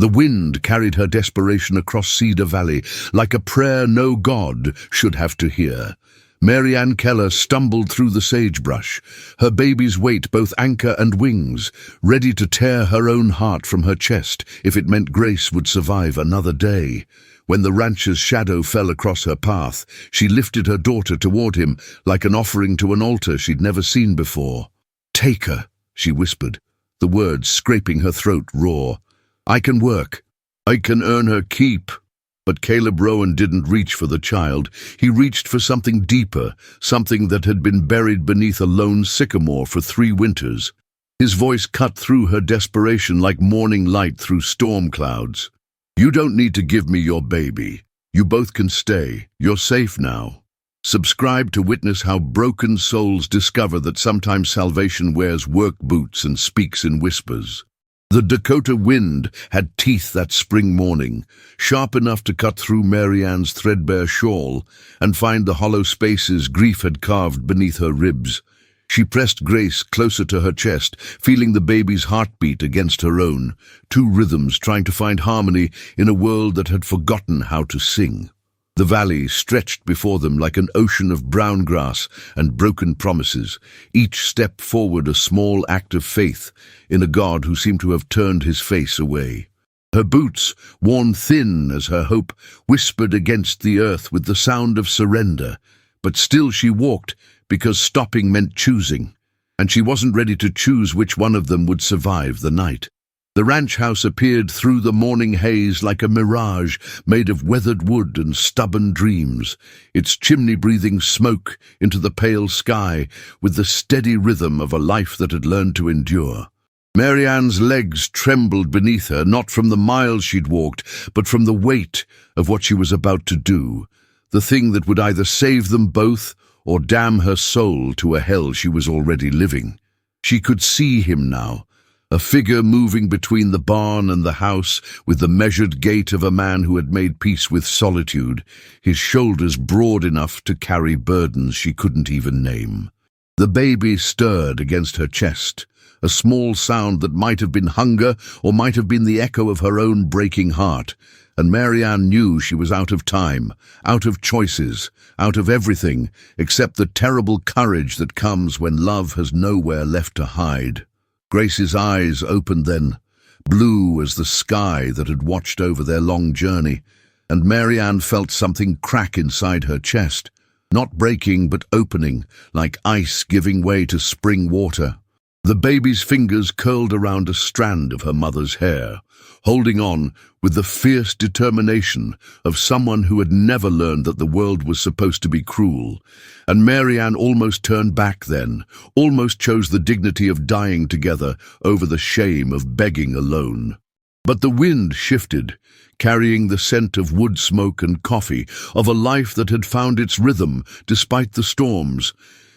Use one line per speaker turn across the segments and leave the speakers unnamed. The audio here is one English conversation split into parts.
The wind carried her desperation across Cedar Valley like a prayer no God should have to hear. Marianne Keller stumbled through the sagebrush, her baby's weight both anchor and wings, ready to tear her own heart from her chest if it meant Grace would survive another day. When the rancher's shadow fell across her path, she lifted her daughter toward him like an offering to an altar she'd never seen before. "Take her," she whispered, the words scraping her throat raw. "I can work. I can earn her keep." But Caleb Rowan didn't reach for the child. He reached for something deeper, something that had been buried beneath a lone sycamore for 3 winters. His voice cut through her desperation like morning light through storm clouds. "You don't need to give me your baby. You both can stay. You're safe now." Subscribe to witness how broken souls discover that sometimes salvation wears work boots and speaks in whispers. The Dakota wind had teeth that spring morning, sharp enough to cut through Marianne's threadbare shawl and find the hollow spaces grief had carved beneath her ribs. She pressed Grace closer to her chest, feeling the baby's heartbeat against her own, 2 rhythms trying to find harmony in a world that had forgotten how to sing. The valley stretched before them like an ocean of brown grass and broken promises, each step forward a small act of faith in a God who seemed to have turned his face away. Her boots, worn thin as her hope, whispered against the earth with the sound of surrender, but still she walked because stopping meant choosing, and she wasn't ready to choose which one of them would survive the night. The ranch house appeared through the morning haze like a mirage made of weathered wood and stubborn dreams, its chimney breathing smoke into the pale sky with the steady rhythm of a life that had learned to endure. Marianne's legs trembled beneath her, not from the miles she'd walked, but from the weight of what she was about to do, the thing that would either save them both or damn her soul to a hell she was already living. She could see him now, a figure moving between the barn and the house with the measured gait of a man who had made peace with solitude, his shoulders broad enough to carry burdens she couldn't even name. The baby stirred against her chest, a small sound that might have been hunger or might have been the echo of her own breaking heart, and Marianne knew she was out of time, out of choices, out of everything except the terrible courage that comes when love has nowhere left to hide. Grace's eyes opened then, blue as the sky that had watched over their long journey, and Marianne felt something crack inside her chest, not breaking but opening, like ice giving way to spring water. The baby's fingers curled around a strand of her mother's hair, holding on with the fierce determination of someone who had never learned that the world was supposed to be cruel. And Marianne almost turned back then, almost chose the dignity of dying together over the shame of begging alone. But the wind shifted, carrying the scent of wood smoke and coffee, of a life that had found its rhythm despite the storms,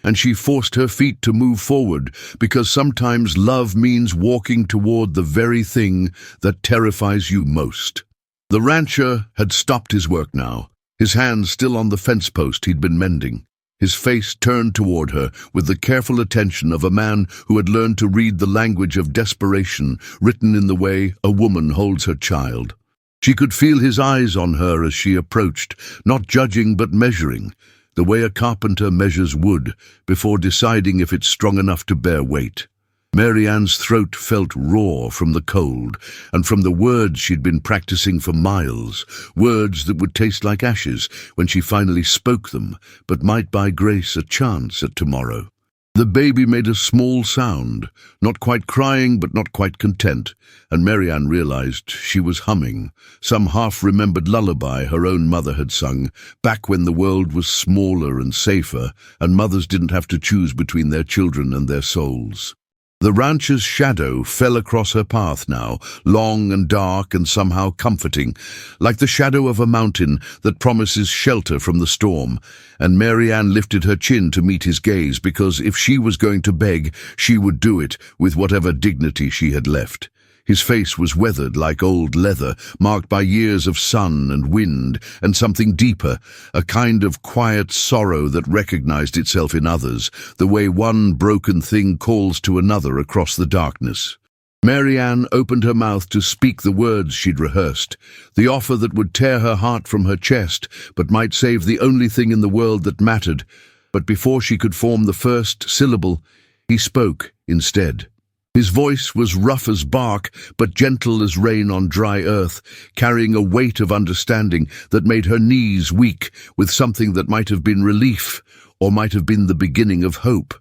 and she forced her feet to move forward, because sometimes love means walking toward the very thing that terrifies you most. The rancher had stopped his work now, his hands still on the fence post he'd been mending, his face turned toward her with the careful attention of a man who had learned to read the language of desperation written in the way a woman holds her child. She could feel his eyes on her as she approached, not judging but measuring, the way a carpenter measures wood before deciding if it's strong enough to bear weight. Marianne's throat felt raw from the cold and from the words she'd been practicing for miles, words that would taste like ashes when she finally spoke them, but might buy Grace a chance at tomorrow. The baby made a small sound, not quite crying but not quite content, and Marianne realized she was humming, some half-remembered lullaby her own mother had sung, back when the world was smaller and safer, and mothers didn't have to choose between their children and their souls. The rancher's shadow fell across her path now, long and dark and somehow comforting, like the shadow of a mountain that promises shelter from the storm, and Marianne lifted her chin to meet his gaze, because if she was going to beg, she would do it with whatever dignity she had left. His face was weathered like old leather, marked by years of sun and wind, and something deeper, a kind of quiet sorrow that recognized itself in others, the way one broken thing calls to another across the darkness. Mary Ann opened her mouth to speak the words she'd rehearsed, the offer that would tear her heart from her chest, but might save the only thing in the world that mattered. But before she could form the first syllable, he spoke instead. His voice was rough as bark, but gentle as rain on dry earth, carrying a weight of understanding that made her knees weak with something that might have been relief, or might have been the beginning of hope.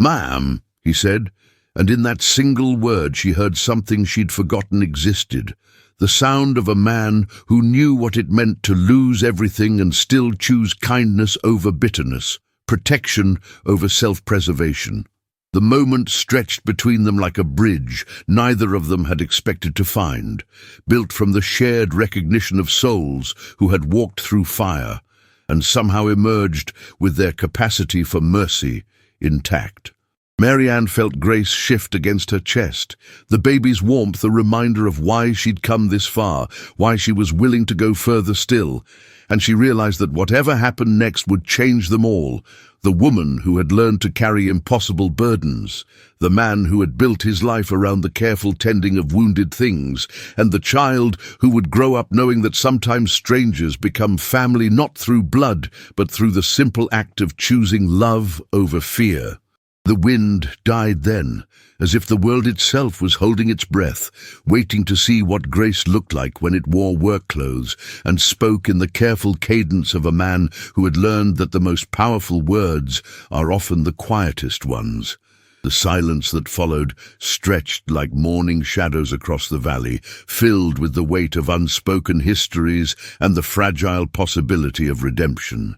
"Ma'am," he said, and in that single word she heard something she'd forgotten existed, the sound of a man who knew what it meant to lose everything and still choose kindness over bitterness, protection over self-preservation. The moment stretched between them like a bridge neither of them had expected to find, built from the shared recognition of souls who had walked through fire and somehow emerged with their capacity for mercy intact. Mary Ann felt Grace shift against her chest, the baby's warmth a reminder of why she'd come this far, why she was willing to go further still, and she realized that whatever happened next would change them all. The woman who had learned to carry impossible burdens, the man who had built his life around the careful tending of wounded things, and the child who would grow up knowing that sometimes strangers become family not through blood, but through the simple act of choosing love over fear. The wind died then, as if the world itself was holding its breath, waiting to see what Grace looked like when it wore work clothes and spoke in the careful cadence of a man who had learned that the most powerful words are often the quietest ones. The silence that followed stretched like morning shadows across the valley, filled with the weight of unspoken histories and the fragile possibility of redemption.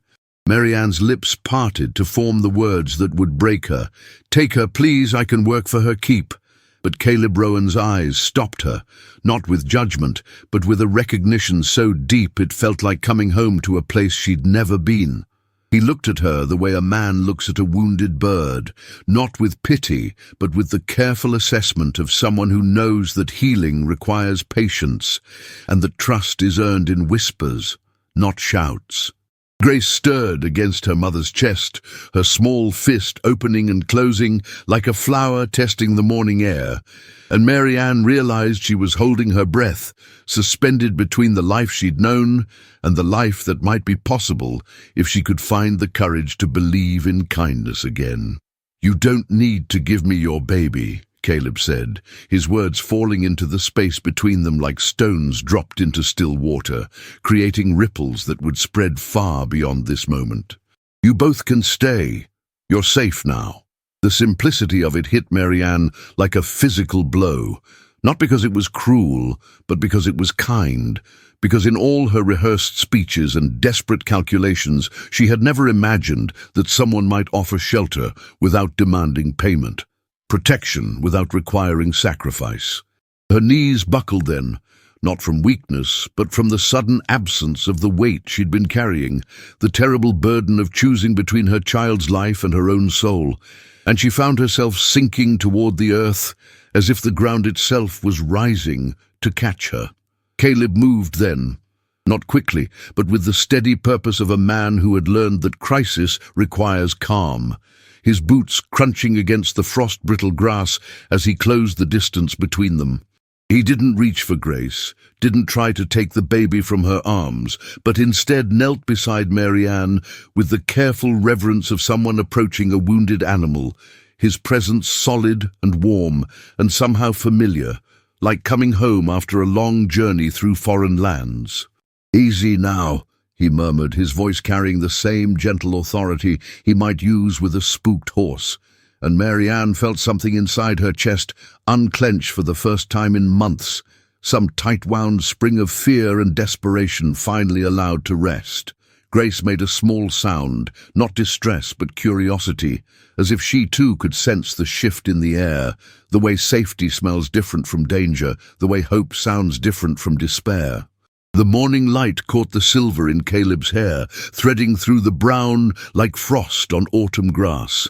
Mary Ann's lips parted to form the words that would break her. "Take her, please, I can work for her keep." But Caleb Rowan's eyes stopped her, not with judgment, but with a recognition so deep it felt like coming home to a place she'd never been. He looked at her the way a man looks at a wounded bird, not with pity, but with the careful assessment of someone who knows that healing requires patience, and that trust is earned in whispers, not shouts. Grace stirred against her mother's chest, her small fist opening and closing like a flower testing the morning air, and Mary Ann realized she was holding her breath, suspended between the life she'd known and the life that might be possible if she could find the courage to believe in kindness again. "You don't need to give me your baby," Caleb said, his words falling into the space between them like stones dropped into still water, creating ripples that would spread far beyond this moment. "You both can stay. You're safe now." The simplicity of it hit Mary Ann like a physical blow, not because it was cruel, but because it was kind, because in all her rehearsed speeches and desperate calculations she had never imagined that someone might offer shelter without demanding payment. Protection without requiring sacrifice. Her knees buckled then, not from weakness, but from the sudden absence of the weight she'd been carrying, the terrible burden of choosing between her child's life and her own soul, and she found herself sinking toward the earth as if the ground itself was rising to catch her. Caleb moved then, not quickly, but with the steady purpose of a man who had learned that crisis requires calm, his boots crunching against the frost-brittle grass as he closed the distance between them. He didn't reach for Grace, didn't try to take the baby from her arms, but instead knelt beside Mary Ann with the careful reverence of someone approaching a wounded animal, his presence solid and warm and somehow familiar, like coming home after a long journey through foreign lands. "Easy now," he murmured, his voice carrying the same gentle authority he might use with a spooked horse, and Mary Ann felt something inside her chest unclench for the first time in months, some tight-wound spring of fear and desperation finally allowed to rest. Grace made a small sound, not distress but curiosity, as if she too could sense the shift in the air, the way safety smells different from danger, the way hope sounds different from despair. The morning light caught the silver in Caleb's hair, threading through the brown like frost on autumn grass,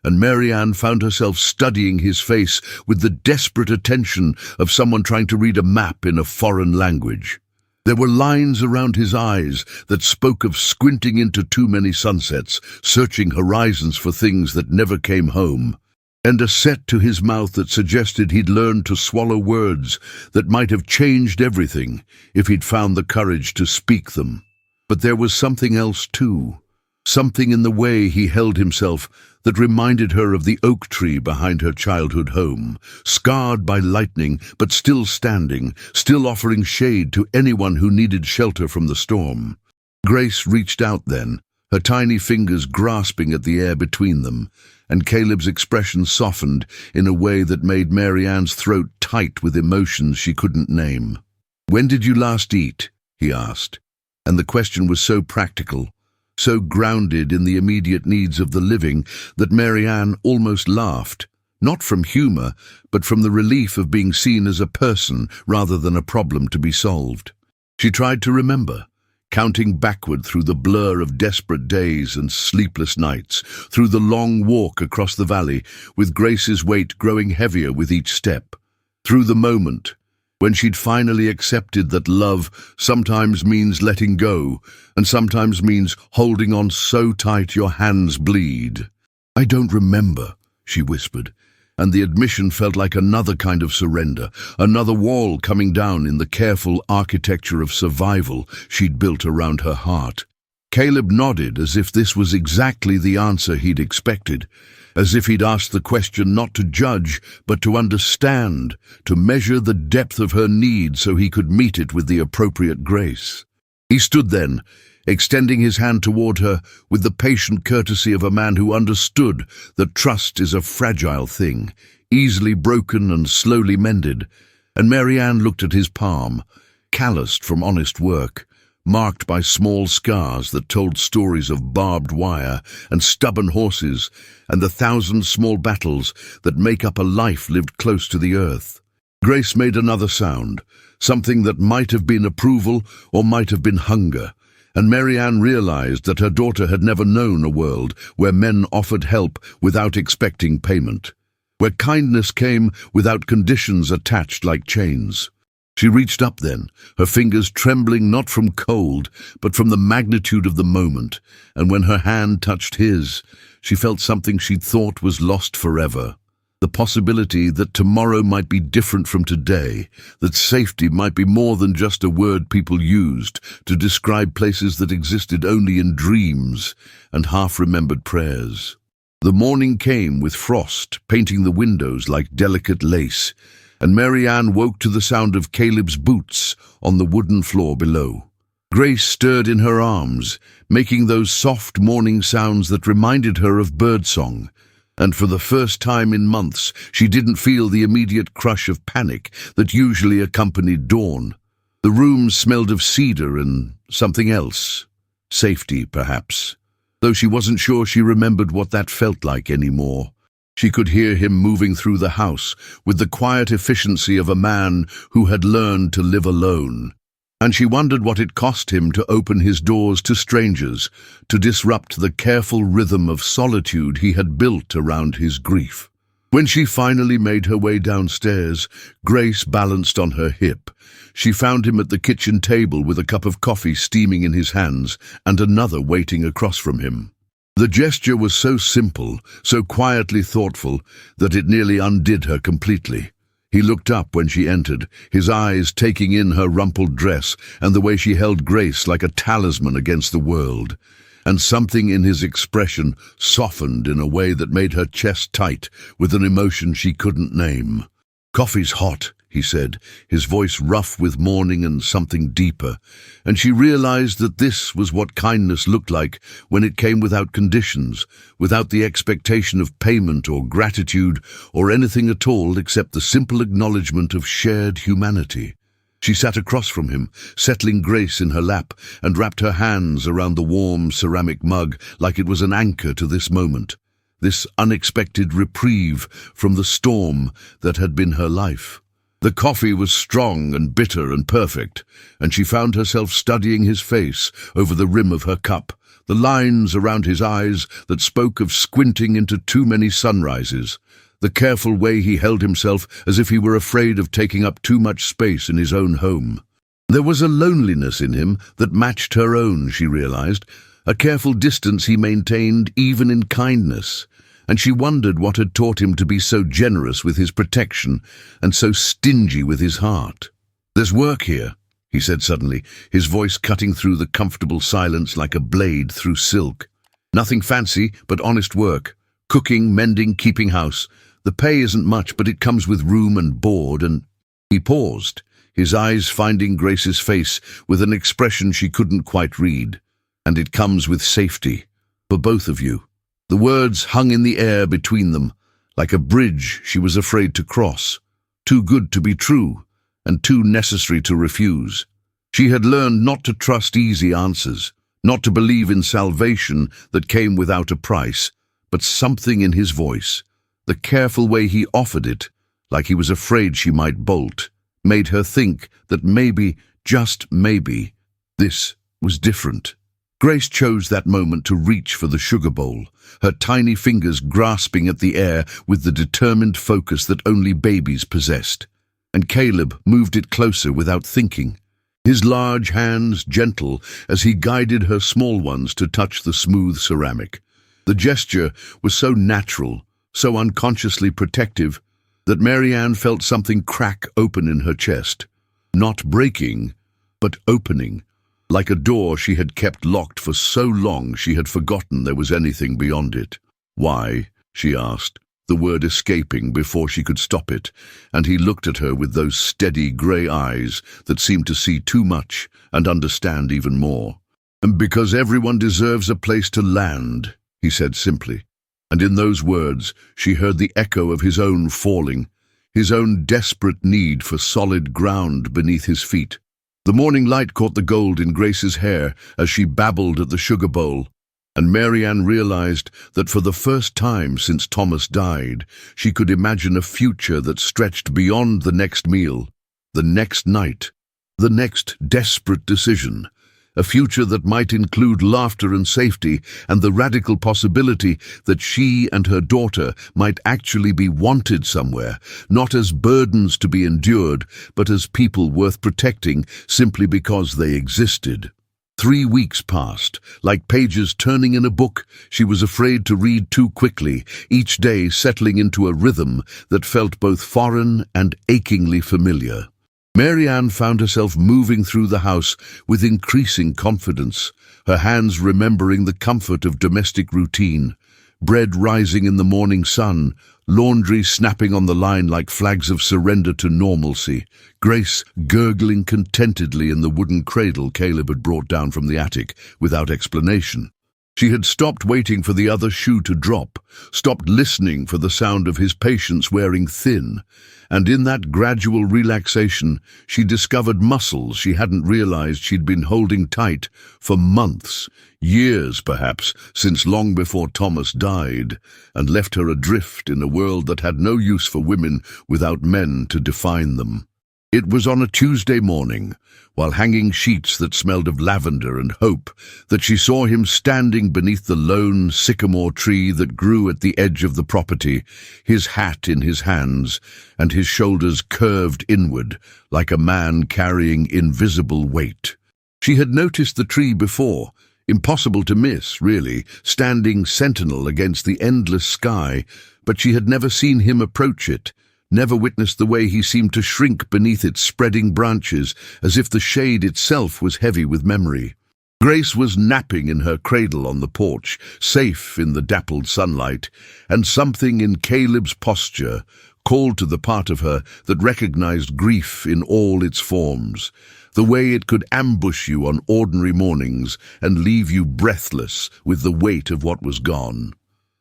and Mary Ann found herself studying his face with the desperate attention of someone trying to read a map in a foreign language. There were lines around his eyes that spoke of squinting into too many sunsets, searching horizons for things that never came home. and a set to his mouth that suggested he'd learned to swallow words that might have changed everything if he'd found the courage to speak them. But there was something else too, something in the way he held himself that reminded her of the oak tree behind her childhood home, scarred by lightning but still standing, still offering shade to anyone who needed shelter from the storm. Grace reached out then, her tiny fingers grasping at the air between them, and Caleb's expression softened in a way that made Marianne's throat tight with emotions she couldn't name. "When did you last eat?" he asked, and the question was so practical, so grounded in the immediate needs of the living, that Marianne almost laughed, not from humor, but from the relief of being seen as a person rather than a problem to be solved. She tried to remember, counting backward through the blur of desperate days and sleepless nights, through the long walk across the valley, with Grace's weight growing heavier with each step, through the moment when she'd finally accepted that love sometimes means letting go, and sometimes means holding on so tight your hands bleed. "I don't remember," she whispered, and the admission felt like another kind of surrender, another wall coming down in the careful architecture of survival she'd built around her heart. Caleb nodded as if this was exactly the answer he'd expected, as if he'd asked the question not to judge, but to understand, to measure the depth of her need so he could meet it with the appropriate grace. He stood then, extending his hand toward her with the patient courtesy of a man who understood that trust is a fragile thing, easily broken and slowly mended, and Marianne looked at his palm, calloused from honest work, marked by small scars that told stories of barbed wire and stubborn horses and the 1,000 small battles that make up a life lived close to the earth. Grace made another sound, something that might have been approval or might have been hunger, and Marianne realized that her daughter had never known a world where men offered help without expecting payment, where kindness came without conditions attached like chains. She reached up then, her fingers trembling not from cold, but from the magnitude of the moment, and when her hand touched his, she felt something she'd thought was lost forever. The possibility that tomorrow might be different from today, that safety might be more than just a word people used to describe places that existed only in dreams and half-remembered prayers. The morning came with frost painting the windows like delicate lace, and Marianne woke to the sound of Caleb's boots on the wooden floor below. Grace stirred in her arms, making those soft morning sounds that reminded her of birdsong, and for the first time in months she didn't feel the immediate crush of panic that usually accompanied dawn. The room smelled of cedar and something else. Safety, perhaps, though she wasn't sure she remembered what that felt like anymore. She could hear him moving through the house with the quiet efficiency of a man who had learned to live alone. And she wondered what it cost him to open his doors to strangers, to disrupt the careful rhythm of solitude he had built around his grief. When she finally made her way downstairs, Grace balanced on her hip. She found him at the kitchen table with a cup of coffee steaming in his hands and another waiting across from him. The gesture was so simple, so quietly thoughtful, that it nearly undid her completely. He looked up when she entered, his eyes taking in her rumpled dress and the way she held Grace like a talisman against the world. And something in his expression softened in a way that made her chest tight with an emotion she couldn't name. "Coffee's hot," he said, his voice rough with mourning and something deeper, and she realized that this was what kindness looked like when it came without conditions, without the expectation of payment or gratitude or anything at all except the simple acknowledgement of shared humanity. She sat across from him, settling Grace in her lap, and wrapped her hands around the warm ceramic mug like it was an anchor to this moment, this unexpected reprieve from the storm that had been her life. The coffee was strong and bitter and perfect, and she found herself studying his face over the rim of her cup, the lines around his eyes that spoke of squinting into too many sunrises, the careful way he held himself as if he were afraid of taking up too much space in his own home. There was a loneliness in him that matched her own, she realized, a careful distance he maintained even in kindness, and she wondered what had taught him to be so generous with his protection and so stingy with his heart. "There's work here," he said suddenly, his voice cutting through the comfortable silence like a blade through silk. "Nothing fancy, but honest work. Cooking, mending, keeping house. The pay isn't much, but it comes with room and board and—" He paused, his eyes finding Grace's face with an expression she couldn't quite read. "And it comes with safety. For both of you." The words hung in the air between them, like a bridge she was afraid to cross. Too good to be true, and too necessary to refuse. She had learned not to trust easy answers, not to believe in salvation that came without a price, but something in his voice, the careful way he offered it, like he was afraid she might bolt, made her think that maybe, just maybe, this was different. Grace chose that moment to reach for the sugar bowl, her tiny fingers grasping at the air with the determined focus that only babies possessed. And Caleb moved it closer without thinking, his large hands gentle as he guided her small ones to touch the smooth ceramic. The gesture was so natural, so unconsciously protective, that Marianne felt something crack open in her chest. Not breaking, but opening. Like a door she had kept locked for so long she had forgotten there was anything beyond it. "Why?" she asked, the word escaping before she could stop it, and he looked at her with those steady grey eyes that seemed to see too much and understand even more. "And because everyone deserves a place to land," he said simply. And in those words she heard the echo of his own falling, his own desperate need for solid ground beneath his feet. The morning light caught the gold in Grace's hair as she babbled at the sugar bowl, and Marianne realized that for the first time since Thomas died, she could imagine a future that stretched beyond the next meal, the next night, the next desperate decision. A future that might include laughter and safety, and the radical possibility that she and her daughter might actually be wanted somewhere, not as burdens to be endured, but as people worth protecting simply because they existed. 3 weeks passed, like pages turning in a book she was afraid to read too quickly, each day settling into a rhythm that felt both foreign and achingly familiar. Marianne found herself moving through the house with increasing confidence, her hands remembering the comfort of domestic routine, bread rising in the morning sun, laundry snapping on the line like flags of surrender to normalcy, Grace gurgling contentedly in the wooden cradle Caleb had brought down from the attic without explanation. She had stopped waiting for the other shoe to drop, stopped listening for the sound of his patience wearing thin, and in that gradual relaxation she discovered muscles she hadn't realized she'd been holding tight for months, years perhaps, since long before Thomas died, and left her adrift in a world that had no use for women without men to define them. It was on a Tuesday morning, while hanging sheets that smelled of lavender and hope, that she saw him standing beneath the lone sycamore tree that grew at the edge of the property, his hat in his hands, and his shoulders curved inward, like a man carrying invisible weight. She had noticed the tree before, impossible to miss, really, standing sentinel against the endless sky, but she had never seen him approach it, never witnessed the way he seemed to shrink beneath its spreading branches, as if the shade itself was heavy with memory. Grace was napping in her cradle on the porch, safe in the dappled sunlight, and something in Caleb's posture called to the part of her that recognized grief in all its forms, the way it could ambush you on ordinary mornings and leave you breathless with the weight of what was gone.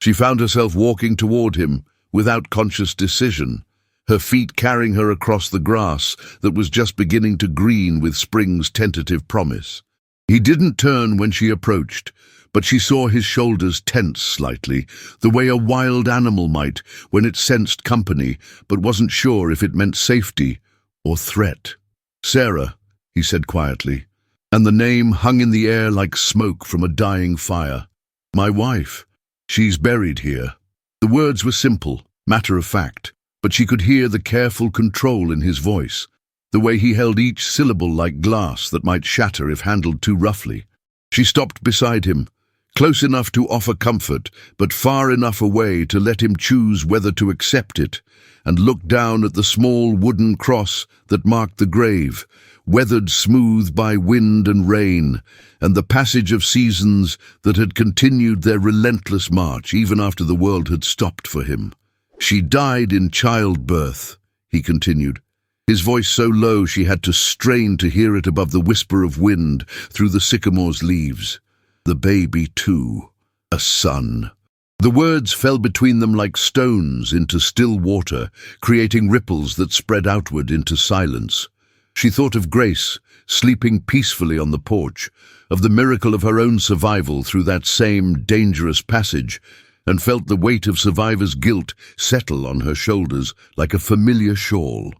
She found herself walking toward him without conscious decision, her feet carrying her across the grass that was just beginning to green with spring's tentative promise. He didn't turn when she approached, but she saw his shoulders tense slightly, the way a wild animal might when it sensed company but wasn't sure if it meant safety or threat. "Sarah," he said quietly, and the name hung in the air like smoke from a dying fire. "My wife. She's buried here." The words were simple, matter of fact, but she could hear the careful control in his voice, the way he held each syllable like glass that might shatter if handled too roughly. She stopped beside him, close enough to offer comfort, but far enough away to let him choose whether to accept it, and looked down at the small wooden cross that marked the grave, weathered smooth by wind and rain, and the passage of seasons that had continued their relentless march even after the world had stopped for him. "She died in childbirth," he continued, his voice so low she had to strain to hear it above the whisper of wind through the sycamore's leaves. "The baby, too. A son." The words fell between them like stones into still water, creating ripples that spread outward into silence. She thought of Grace, sleeping peacefully on the porch, of the miracle of her own survival through that same dangerous passage, and felt the weight of survivor's guilt settle on her shoulders like a familiar shawl.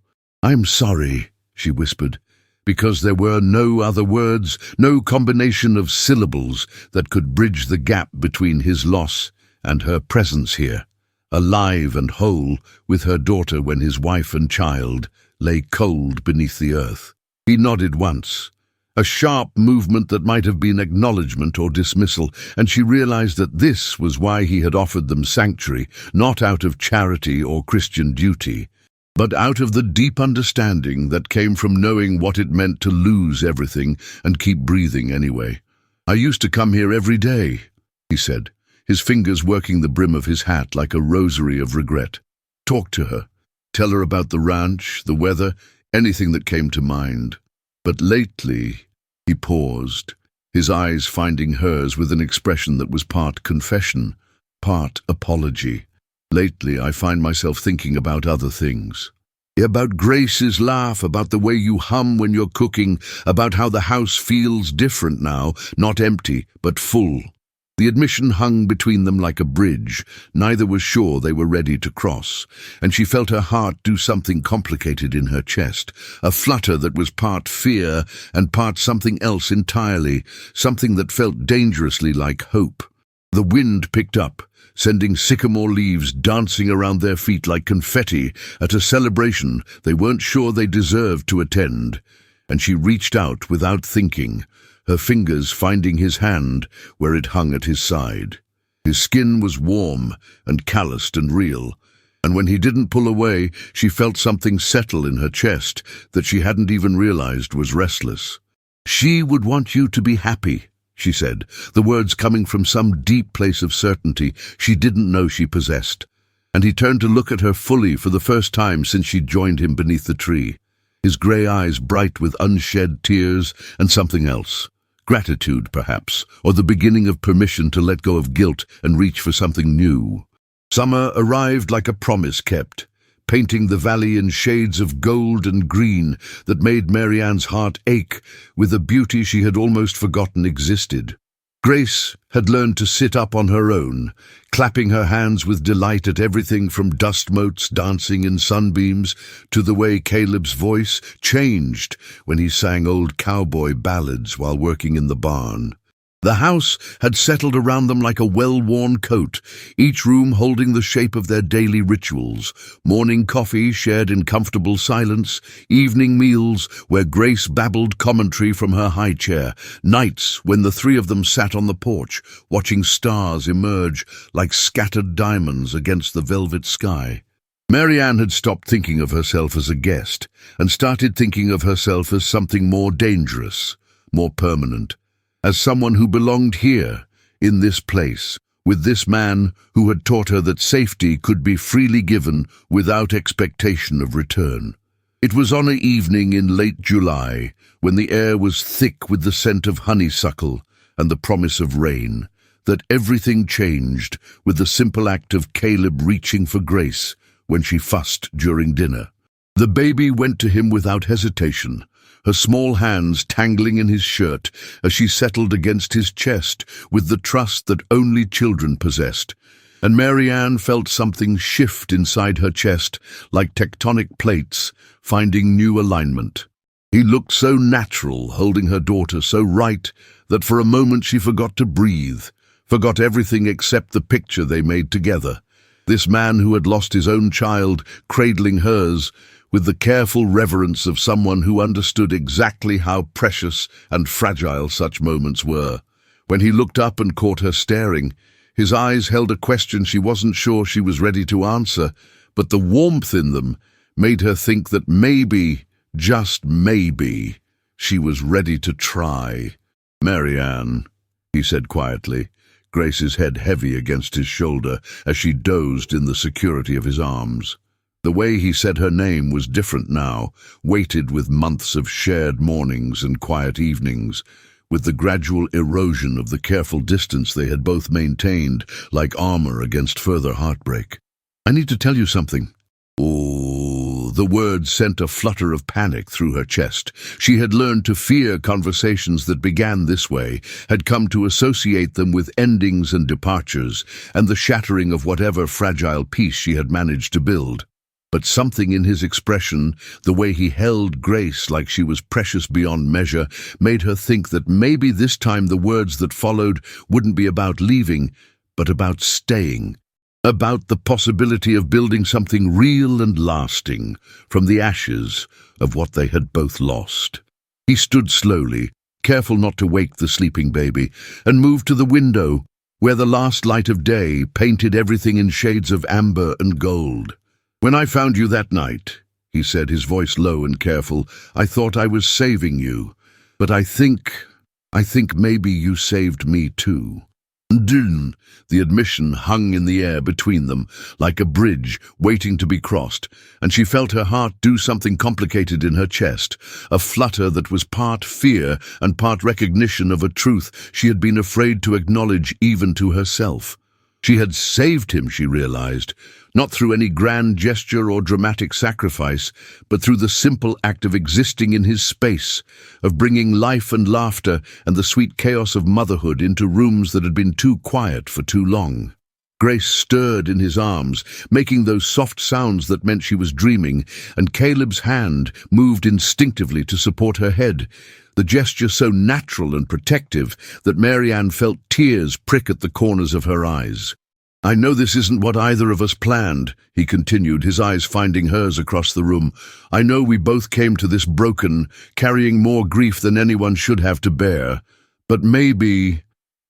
"I'm sorry," she whispered, because there were no other words, no combination of syllables that could bridge the gap between his loss and her presence here, alive and whole with her daughter when his wife and child lay cold beneath the earth. He nodded once, a sharp movement that might have been acknowledgement or dismissal, and she realized that this was why he had offered them sanctuary, not out of charity or Christian duty, but out of the deep understanding that came from knowing what it meant to lose everything and keep breathing anyway. "I used to come here every day," he said, his fingers working the brim of his hat like a rosary of regret. "Talk to her. Tell her about the ranch, the weather, anything that came to mind. But lately—" He paused, his eyes finding hers with an expression that was part confession, part apology. "Lately, I find myself thinking about other things. About Grace's laugh, about the way you hum when you're cooking, about how the house feels different now, not empty, but full." The admission hung between them like a bridge. Neither was sure they were ready to cross, and she felt her heart do something complicated in her chest, a flutter that was part fear and part something else entirely, something that felt dangerously like hope. The wind picked up, sending sycamore leaves dancing around their feet like confetti at a celebration they weren't sure they deserved to attend, and she reached out without thinking, her fingers finding his hand where it hung at his side. His skin was warm and calloused and real, and when he didn't pull away, she felt something settle in her chest that she hadn't even realized was restless. "She would want you to be happy," she said, the words coming from some deep place of certainty she didn't know she possessed. And he turned to look at her fully for the first time since she'd joined him beneath the tree, his grey eyes bright with unshed tears and something else. Gratitude, perhaps, or the beginning of permission to let go of guilt and reach for something new. Summer arrived like a promise kept, painting the valley in shades of gold and green that made Marianne's heart ache with a beauty she had almost forgotten existed. Grace had learned to sit up on her own, clapping her hands with delight at everything from dust motes dancing in sunbeams to the way Caleb's voice changed when he sang old cowboy ballads while working in the barn. The house had settled around them like a well-worn coat, each room holding the shape of their daily rituals, morning coffee shared in comfortable silence, evening meals where Grace babbled commentary from her high chair, nights when the three of them sat on the porch, watching stars emerge like scattered diamonds against the velvet sky. Marianne had stopped thinking of herself as a guest and started thinking of herself as something more dangerous, more permanent, as someone who belonged here, in this place, with this man who had taught her that safety could be freely given without expectation of return. It was on an evening in late July, when the air was thick with the scent of honeysuckle and the promise of rain, that everything changed with the simple act of Caleb reaching for Grace when she fussed during dinner. The baby went to him without hesitation, her small hands tangling in his shirt as she settled against his chest with the trust that only children possessed, and Marianne felt something shift inside her chest like tectonic plates finding new alignment. He looked so natural, holding her daughter so right that for a moment she forgot to breathe, forgot everything except the picture they made together. This man who had lost his own child, cradling hers, with the careful reverence of someone who understood exactly how precious and fragile such moments were, When he looked up and caught her staring, his eyes held a question she wasn't sure she was ready to answer, but the warmth in them made her think that maybe, just maybe, she was ready to try. "Marianne," he said quietly, Grace's head heavy against his shoulder as she dozed in the security of his arms. The way he said her name was different now, weighted with months of shared mornings and quiet evenings, with the gradual erosion of the careful distance they had both maintained, like armor against further heartbreak. "I need to tell you something." Oh, the words sent a flutter of panic through her chest. She had learned to fear conversations that began this way, had come to associate them with endings and departures, and the shattering of whatever fragile peace she had managed to build. But something in his expression, the way he held Grace like she was precious beyond measure, made her think that maybe this time the words that followed wouldn't be about leaving, but about staying. About the possibility of building something real and lasting from the ashes of what they had both lost. He stood slowly, careful not to wake the sleeping baby, and moved to the window, where the last light of day painted everything in shades of amber and gold. "When I found you that night," he said, his voice low and careful, "I thought I was saving you, but I think maybe you saved me too." Dun! The admission hung in the air between them, like a bridge waiting to be crossed, and she felt her heart do something complicated in her chest, a flutter that was part fear and part recognition of a truth she had been afraid to acknowledge even to herself. She had saved him, she realized, not through any grand gesture or dramatic sacrifice, but through the simple act of existing in his space, of bringing life and laughter and the sweet chaos of motherhood into rooms that had been too quiet for too long. Grace stirred in his arms, making those soft sounds that meant she was dreaming, and Caleb's hand moved instinctively to support her head, the gesture so natural and protective that Marianne felt tears prick at the corners of her eyes. "I know this isn't what either of us planned," he continued, his eyes finding hers across the room. "I know we both came to this broken, carrying more grief than anyone should have to bear. But maybe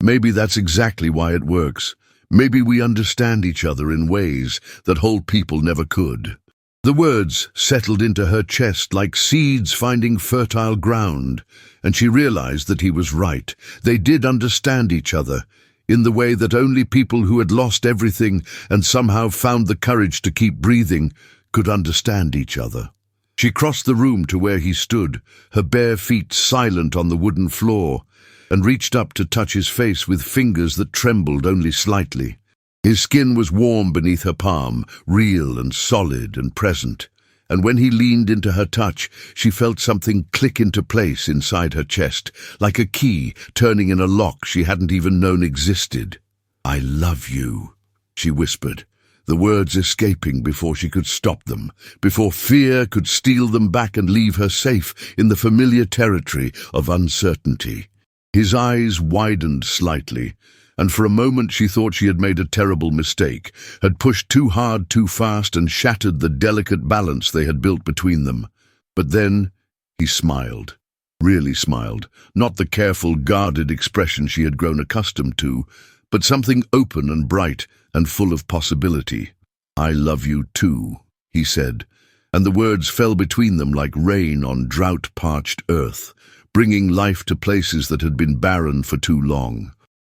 that's exactly why it works. Maybe we understand each other in ways that whole people never could." The words settled into her chest like seeds finding fertile ground, and she realized that he was right. They did understand each other, in the way that only people who had lost everything and somehow found the courage to keep breathing could understand each other. She crossed the room to where he stood, her bare feet silent on the wooden floor, and reached up to touch his face with fingers that trembled only slightly. His skin was warm beneath her palm, real and solid and present, and when he leaned into her touch, she felt something click into place inside her chest, like a key turning in a lock she hadn't even known existed. "I love you," she whispered, the words escaping before she could stop them, before fear could steal them back and leave her safe in the familiar territory of uncertainty. His eyes widened slightly, and for a moment she thought she had made a terrible mistake, had pushed too hard too fast and shattered the delicate balance they had built between them. But then he smiled, really smiled, not the careful, guarded expression she had grown accustomed to, but something open and bright and full of possibility. "I love you too," he said, and the words fell between them like rain on drought-parched earth, bringing life to places that had been barren for too long.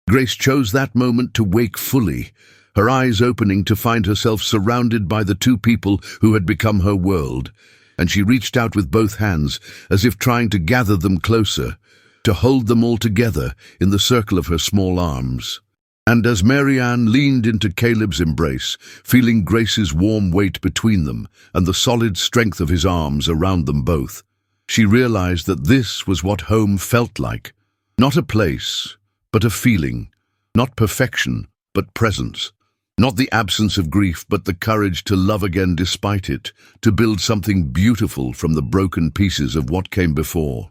Grace chose that moment to wake fully, her eyes opening to find herself surrounded by the two people who had become her world, and she reached out with both hands, as if trying to gather them closer, to hold them all together in the circle of her small arms. And as Marianne leaned into Caleb's embrace, feeling Grace's warm weight between them and the solid strength of his arms around them both, she realized that this was what home felt like. Not a place, but a feeling. Not perfection, but presence. Not the absence of grief, but the courage to love again despite it, to build something beautiful from the broken pieces of what came before.